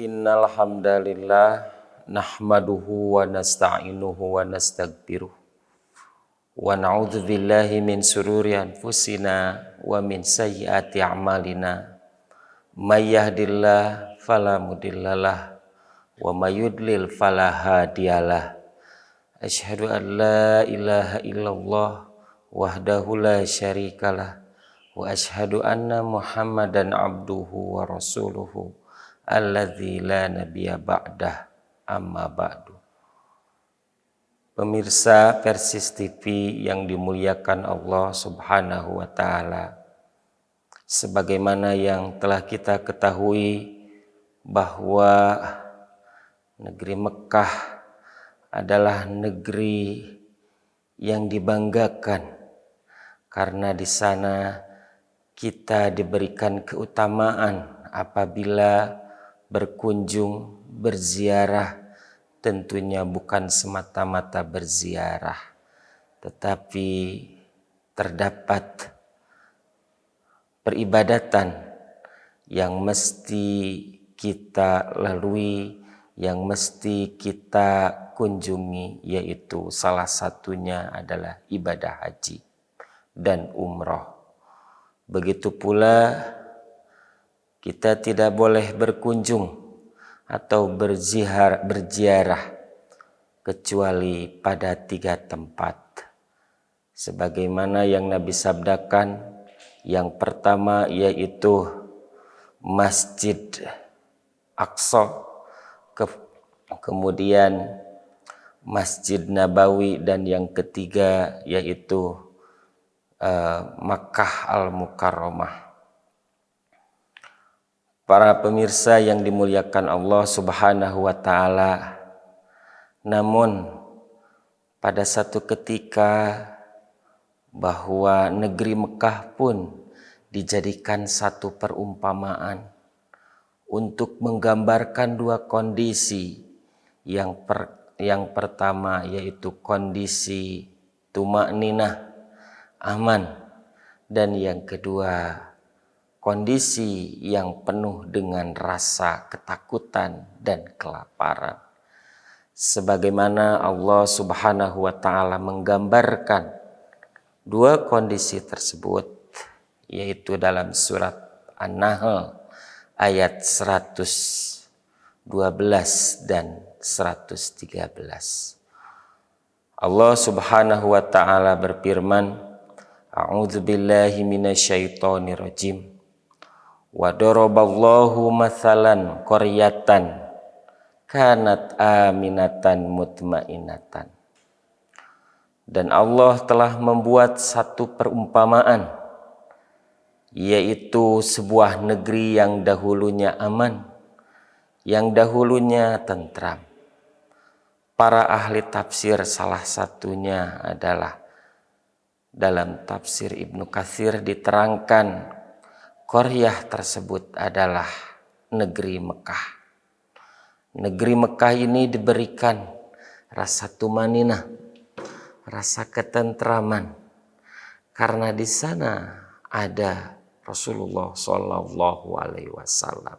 Innal hamdalillah nahmaduhu wa nasta'inuhu wa nastaghfiruh wa na'udzu billahi min sururi anfusina wa min sayyiati a'malina may yahdihillahu fala mudhillalah wa may yudlil fala hadiyalah. Asyhadu an la ilaha illallah wahdahu la syarikalah wa asyhadu anna Muhammadan abduhu wa rasuluhu alladzi la nabiyya ba'dah, amma ba'du. Pemirsa Persis TV yang dimuliakan Allah Subhanahu wa taala, sebagaimana yang telah kita ketahui bahwa negeri Mekah adalah negeri yang dibanggakan karena di sana kita diberikan keutamaan apabila berkunjung, berziarah. Tentunya bukan semata-mata berziarah, tetapi terdapat peribadatan yang mesti kita lalui, yang mesti kita kunjungi, yaitu salah satunya adalah ibadah haji dan umroh. Begitu pula kita tidak boleh berkunjung atau berziarah kecuali pada 3 tempat. Sebagaimana yang Nabi sabdakan, yang pertama yaitu Masjid Aqsa, kemudian Masjid Nabawi, dan yang ketiga yaitu Makkah Al-Mukarramah. Para pemirsa yang dimuliakan Allah Subhanahu wa taala, namun pada satu ketika bahwa negeri Mekah pun dijadikan satu perumpamaan untuk menggambarkan 2 kondisi. Yang pertama yaitu kondisi tuma'ninah, aman, dan yang kedua kondisi yang penuh dengan rasa ketakutan dan kelaparan. Sebagaimana Allah Subhanahu wa taala menggambarkan 2 kondisi tersebut, yaitu dalam surat An-Nahl ayat 112 dan 113. Allah Subhanahu wa taala berfirman, A'udzubillahi minasyaitonir rajim. Wa daraballahu mathalan qaryatan kanat aminatan mutmainatan. Dan Allah telah membuat satu perumpamaan, yaitu sebuah negeri yang dahulunya aman, yang dahulunya tentram. Para ahli tafsir salah satunya adalah dalam tafsir Ibnu Katsir diterangkan qaryah tersebut adalah negeri Mekah. Negeri Mekah ini diberikan rasa tumaninah, rasa ketentraman, karena di sana ada Rasulullah Shallallahu Alaihi Wasallam.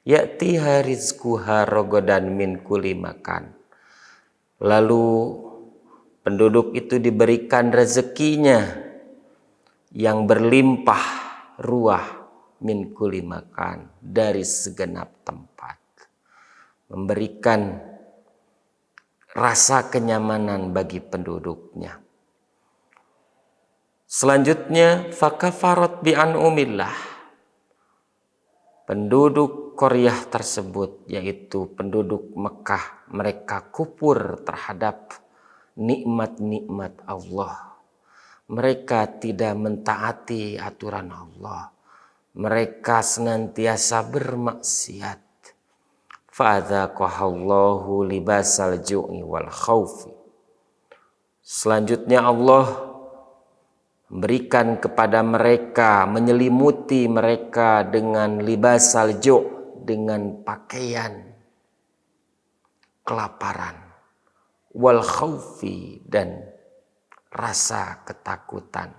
Ya'tiha rizquha rogodan min kulli makan. Lalu penduduk itu diberikan rezekinya yang berlimpah ruah min kulli makan, dari segenap tempat, memberikan rasa kenyamanan bagi penduduknya. Selanjutnya fakafarat bi an'umillah. Penduduk qaryah tersebut, yaitu penduduk Mekah, mereka kufur terhadap nikmat-nikmat Allah. Mereka tidak mentaati aturan Allah. Mereka senantiasa bermaksiat. Fa'adzaqahallahu libasal ju'i wal khaufi. Selanjutnya Allah memberikan kepada mereka, menyelimuti mereka dengan libasal ju', dengan pakaian kelaparan, wal khaufi, dan rasa ketakutan.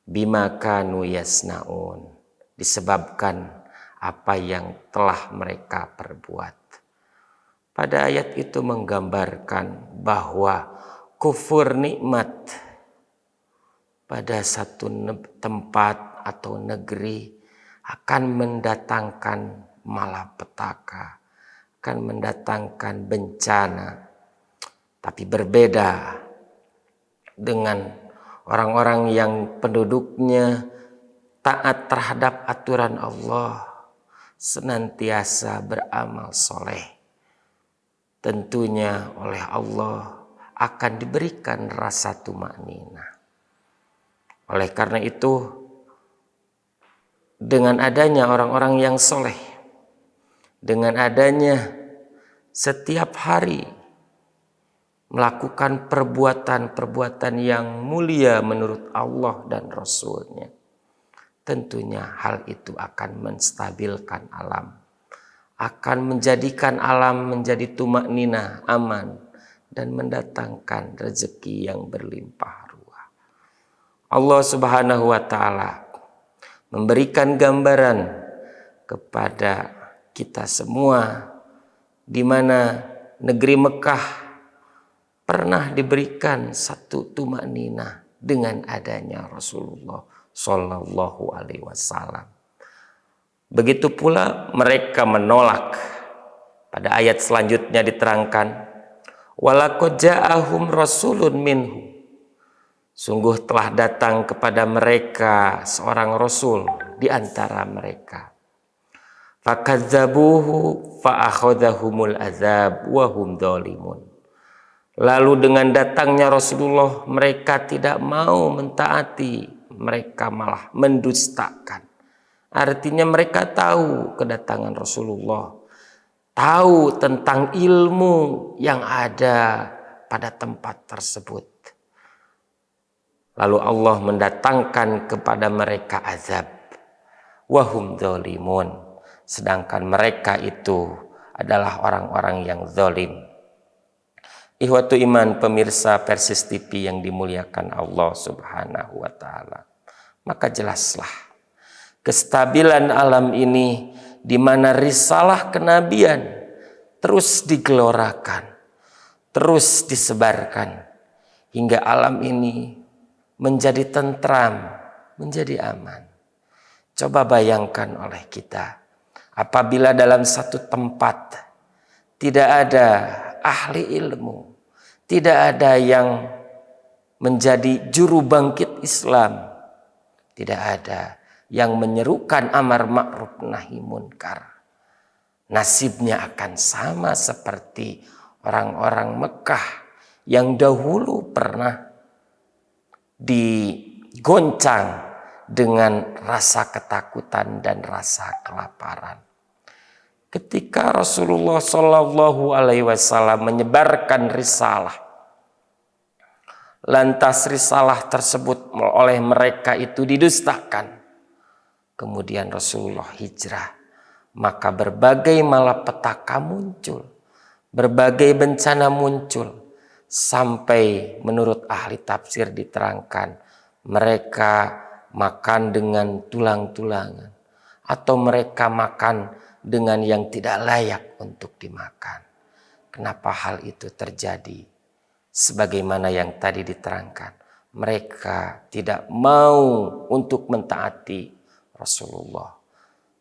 Bima kanu yasnaun, disebabkan apa yang telah mereka perbuat. Pada ayat itu menggambarkan bahwa kufur nikmat pada satu tempat atau negeri akan mendatangkan malapetaka, akan mendatangkan bencana. Tapi berbeda dengan orang-orang yang penduduknya taat terhadap aturan Allah, senantiasa beramal soleh. Tentunya oleh Allah akan diberikan rasa tumakninah. Oleh karena itu, dengan adanya orang-orang yang soleh, dengan adanya setiap hari melakukan perbuatan-perbuatan yang mulia menurut Allah dan Rasul-Nya, tentunya hal itu akan menstabilkan alam, akan menjadikan alam menjadi tumakninah, aman, dan mendatangkan rezeki yang berlimpah ruah. Allah Subhanahu wa Ta'ala memberikan gambaran kepada kita semua di mana negeri Mekah pernah diberikan satu tumakninah dengan adanya Rasulullah Shallallahu Alaihi Wasallam. Begitu pula mereka menolak. Pada ayat selanjutnya diterangkan, walaqad ja'ahum rasulun minhum. Sungguh telah datang kepada mereka seorang rasul di antara mereka. Fakadzabuhu fa'akhadhahumul azab wa hum dzalimun. Lalu dengan datangnya Rasulullah, mereka tidak mau mentaati, mereka malah mendustakan. Artinya mereka tahu kedatangan Rasulullah, tahu tentang ilmu yang ada pada tempat tersebut. Lalu Allah mendatangkan kepada mereka azab. Wahum dzalimun. Sedangkan mereka itu adalah orang-orang yang zalim. Ihwatu iman pemirsa Persis TV yang dimuliakan Allah Subhanahu wa Ta'ala. Maka jelaslah kestabilan alam ini di mana risalah kenabian terus digelorakan, terus disebarkan hingga alam ini menjadi tentram, menjadi aman. Coba bayangkan oleh kita, apabila dalam satu tempat tidak ada ahli ilmu, tidak ada yang menjadi juru bangkit Islam, tidak ada yang menyerukan amar ma'ruf nahi munkar, nasibnya akan sama seperti orang-orang Mekah yang dahulu pernah digoncang dengan rasa ketakutan dan rasa kelaparan. Ketika Rasulullah Shallallahu Alaihi Wasallam menyebarkan risalah, lantas risalah tersebut oleh mereka itu didustakan. Kemudian Rasulullah hijrah, maka berbagai malapetaka muncul, berbagai bencana muncul, sampai menurut ahli tafsir diterangkan mereka makan dengan tulang-tulangan atau mereka makan dengan yang tidak layak untuk dimakan. Kenapa hal itu terjadi? Sebagaimana yang tadi diterangkan, mereka tidak mau untuk mentaati Rasulullah,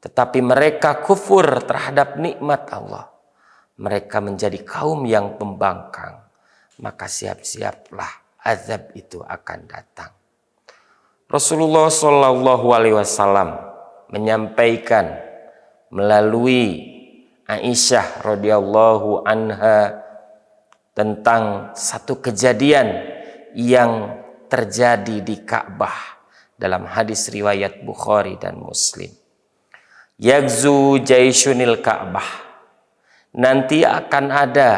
tetapi mereka kufur terhadap nikmat Allah. Mereka menjadi kaum yang pembangkang, maka siap-siaplah azab itu akan datang. Rasulullah Shallallahu Alaihi Wasallam menyampaikan melalui Aisyah radhiyallahu anha tentang satu kejadian yang terjadi di Ka'bah dalam hadis riwayat Bukhari dan Muslim. Yagzu jaisyunil Ka'bah. Nanti akan ada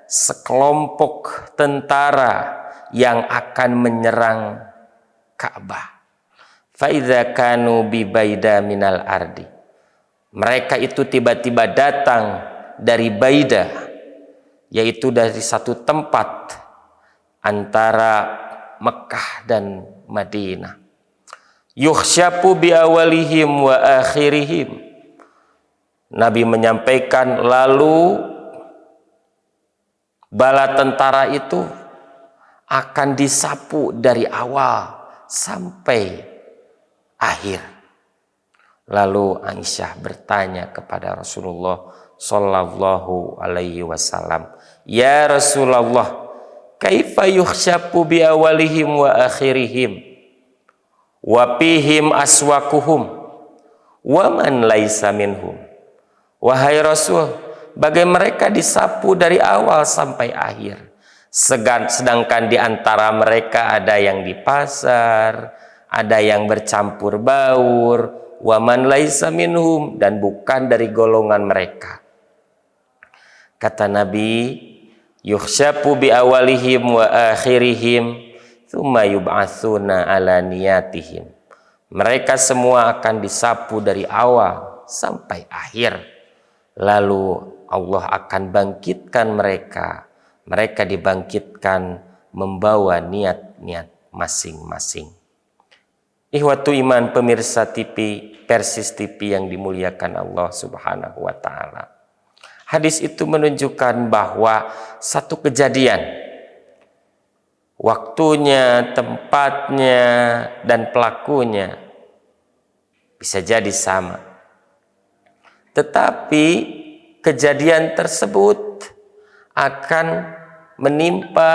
sekelompok tentara yang akan menyerang Ka'bah. Faidza kanu bi baida minal ardi. Mereka itu tiba-tiba datang dari Baida, yaitu dari satu tempat antara Mekah dan Madinah. Yukhsyapu bi awalihim wa akhirihim. Nabi menyampaikan, lalu bala tentara itu akan disapu dari awal sampai akhir. Lalu Aisyah bertanya kepada Rasulullah sallallahu alaihi wasallam, "Ya Rasulullah, kaifa yukhsyafu bi awalihim wa akhirihim wa fihim aswaquhum wa man laisa minhum?" Wahai Rasul, bagaimana mereka disapu dari awal sampai akhir, sedangkan di antara mereka ada yang di pasar, ada yang bercampur baur, wa man laisa minhum, dan bukan dari golongan mereka. Kata Nabi, yukhsyafu bi awalihim wa akhirihim tsumma yub'atsuna ala niyatihim. Mereka semua akan disapu dari awal sampai akhir. Lalu Allah akan bangkitkan mereka. Mereka dibangkitkan membawa niat-niat masing-masing. Ihwatu iman, pemirsa TV Persis TV yang dimuliakan Allah Subhanahu wa taala. Hadis itu menunjukkan bahwa satu kejadian, waktunya, tempatnya, dan pelakunya bisa jadi sama. Tetapi kejadian tersebut akan menimpa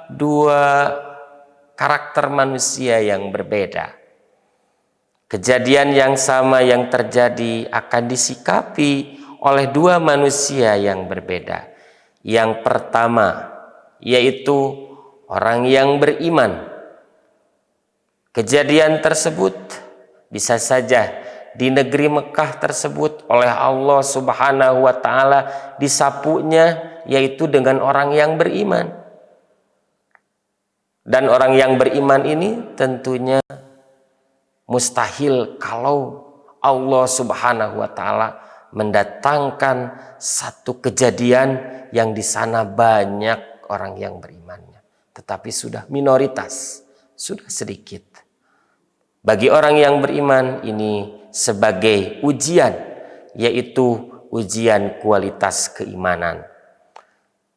dua karakter manusia yang berbeda. Kejadian yang sama yang terjadi akan disikapi oleh dua manusia yang berbeda. Yang pertama yaitu orang yang beriman. Kejadian tersebut bisa saja di negeri Mekah tersebut oleh Allah Subhanahu wa taala disapunya yaitu dengan orang yang beriman. Dan orang yang beriman ini tentunya mustahil kalau Allah Subhanahu wa taala mendatangkan satu kejadian yang di sana banyak orang yang berimannya, tetapi sudah minoritas, sudah sedikit. Bagi orang yang beriman ini sebagai ujian, yaitu ujian kualitas keimanan.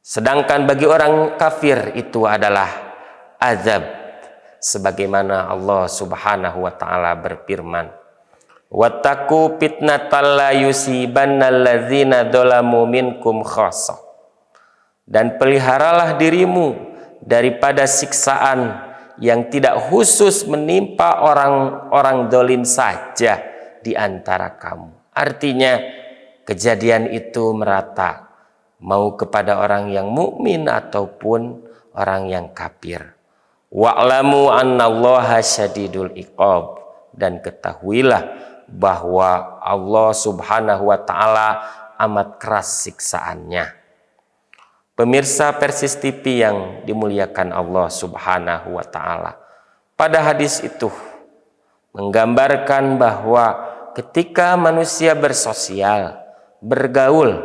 Sedangkan bagi orang kafir itu adalah azab, sebagaimana Allah Subhanahu wa taala berfirman, "Wattaqu fitnatal la yusibannal ladzina dzalamu minkum khassah." Dan peliharalah dirimu daripada siksaan yang tidak khusus menimpa orang-orang zalim saja di antara kamu. Artinya kejadian itu merata, mau kepada orang yang mukmin ataupun orang yang kafir. Wa'lamu annallaha syadidul iqab, dan ketahuilah bahwa Allah Subhanahu wa taala amat keras siksaannya. Pemirsa Persis TV yang dimuliakan Allah Subhanahu wa taala, pada hadis itu menggambarkan bahwa ketika manusia bersosial, bergaul,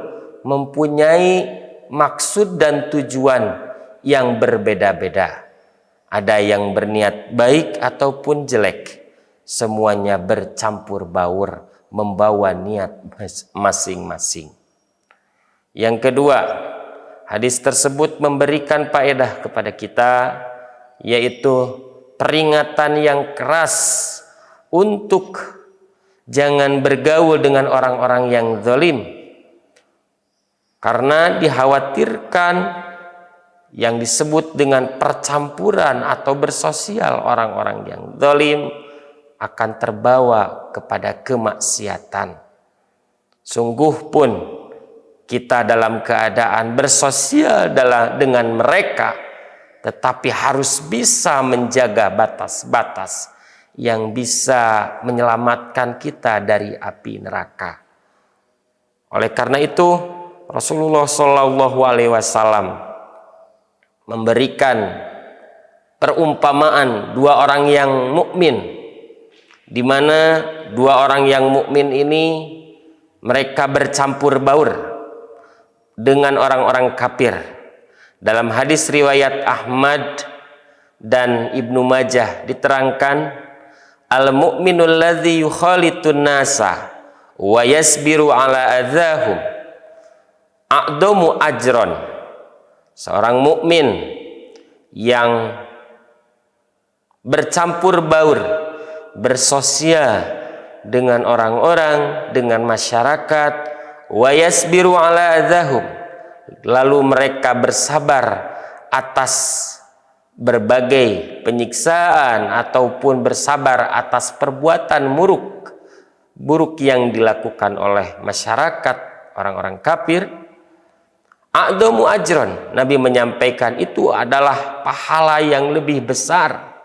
mempunyai maksud dan tujuan yang berbeda-beda. Ada yang berniat baik ataupun jelek, semuanya bercampur baur membawa niat masing-masing. Yang kedua, hadis tersebut memberikan faedah kepada kita, yaitu peringatan yang keras untuk jangan bergaul dengan orang-orang yang zalim, karena dikhawatirkan yang disebut dengan percampuran atau bersosial orang-orang yang zalim akan terbawa kepada kemaksiatan. Sungguh pun kita dalam keadaan bersosial dengan mereka, tetapi harus bisa menjaga batas-batas yang bisa menyelamatkan kita dari api neraka. Oleh karena itu, Rasulullah Shallallahu Alaihi Wasallam memberikan perumpamaan dua orang yang mukmin, di mana dua orang yang mukmin ini mereka bercampur baur dengan orang-orang kafir. Dalam hadis riwayat Ahmad dan Ibnu Majah diterangkan, al-mu'minul ladzi yukhalitun nasa wa yasbiru ala adzahum a'damu ajron. Seorang mukmin yang bercampur baur, bersosial dengan orang-orang, dengan masyarakat, wa yasbiru ala adzahum, lalu mereka bersabar atas berbagai penyiksaan ataupun bersabar atas perbuatan buruk yang dilakukan oleh masyarakat, orang-orang kafir, a'damu ajron, Nabi menyampaikan itu adalah pahala yang lebih besar,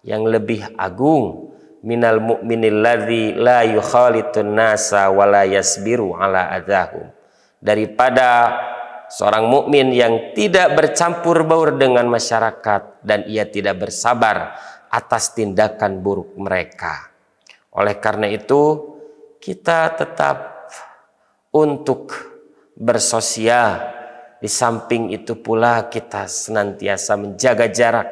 yang lebih agung, minal mu'minil ladzi la yukhalitun nasa wa la yasbiru ala adzahum, daripada seorang mukmin yang tidak bercampur baur dengan masyarakat dan ia tidak bersabar atas tindakan buruk mereka. Oleh karena itu, kita tetap untuk bersosial. Di samping itu pula kita senantiasa menjaga jarak.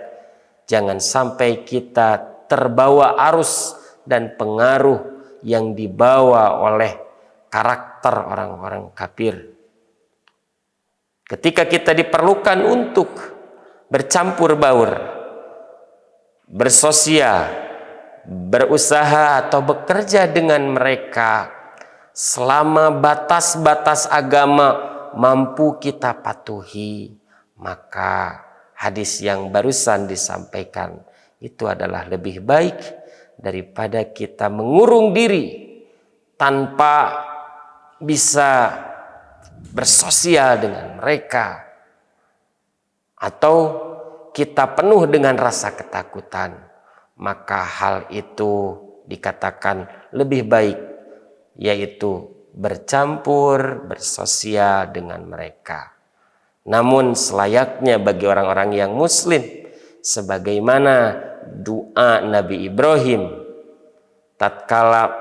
Jangan sampai kita terbawa arus dan pengaruh yang dibawa oleh karakter orang-orang kafir. Ketika kita diperlukan untuk bercampur baur, bersosial, berusaha atau bekerja dengan mereka, selama batas-batas agama mampu kita patuhi, maka hadis yang barusan disampaikan itu adalah lebih baik daripada kita mengurung diri tanpa bisa bersosial dengan mereka, atau kita penuh dengan rasa ketakutan, maka hal itu dikatakan lebih baik, yaitu bercampur, bersosial dengan mereka. Namun selayaknya bagi orang-orang yang muslim, sebagaimana doa Nabi Ibrahim tatkala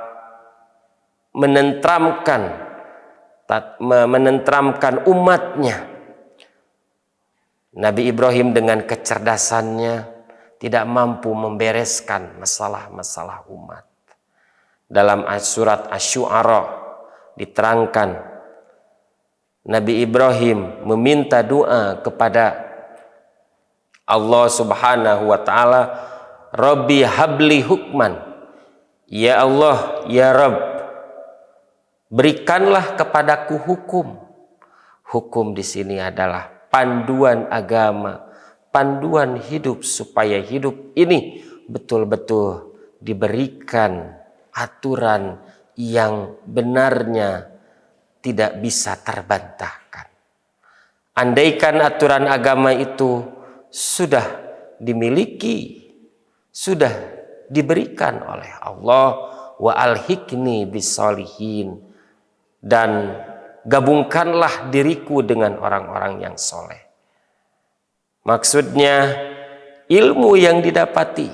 menenteramkan umatnya. Nabi Ibrahim dengan kecerdasannya tidak mampu membereskan masalah-masalah umat. Dalam surat Asy-Syu'ara diterangkan, Nabi Ibrahim meminta doa kepada Allah Subhanahu wa taala, Rabbi habli hukman, ya Allah, ya Rabb, berikanlah kepadaku hukum. Hukum di sini adalah panduan agama, panduan hidup, supaya hidup ini betul-betul diberikan aturan yang benarnya tidak bisa terbantahkan. Andaikan aturan agama itu sudah dimiliki, sudah diberikan oleh Allah, wa alhikni bisolihin, dan gabungkanlah diriku dengan orang-orang yang soleh. Maksudnya ilmu yang didapati,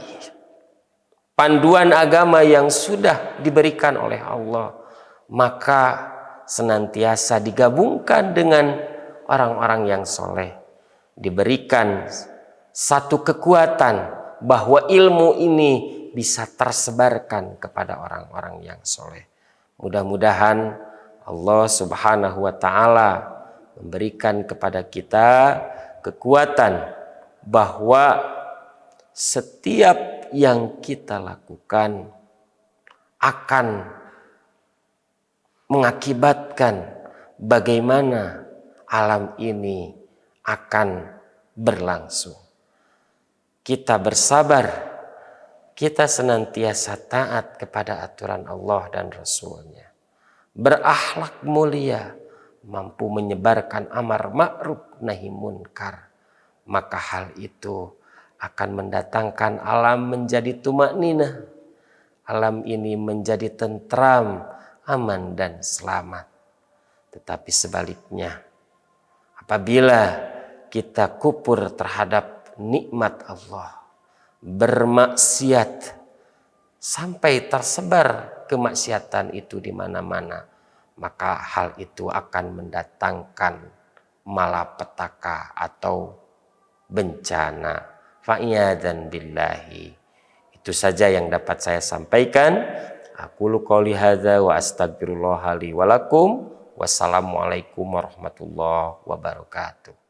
panduan agama yang sudah diberikan oleh Allah, maka senantiasa digabungkan dengan orang-orang yang soleh. Diberikan satu kekuatan bahwa ilmu ini bisa tersebarkan kepada orang-orang yang soleh. Mudah-mudahan Allah Subhanahu wa ta'ala memberikan kepada kita kekuatan bahwa setiap yang kita lakukan akan mengakibatkan bagaimana alam ini akan berlangsung. Kita bersabar, kita senantiasa taat kepada aturan Allah dan Rasul-Nya, berakhlak mulia, mampu menyebarkan amar ma'ruf nahi munkar, maka hal itu akan mendatangkan alam menjadi tumakninah, alam ini menjadi tentram, aman dan selamat. Tetapi sebaliknya, apabila kita kufur terhadap nikmat Allah, bermaksiat sampai tersebar kemaksiatan itu di mana-mana, maka hal itu akan mendatangkan malapetaka atau bencana. Fa'iyadzan billahi. Itu saja yang dapat saya sampaikan. Aku qouli hadza wa astaghfirullah li wa lakum. Wassalamualaikum warahmatullahi wabarakatuh.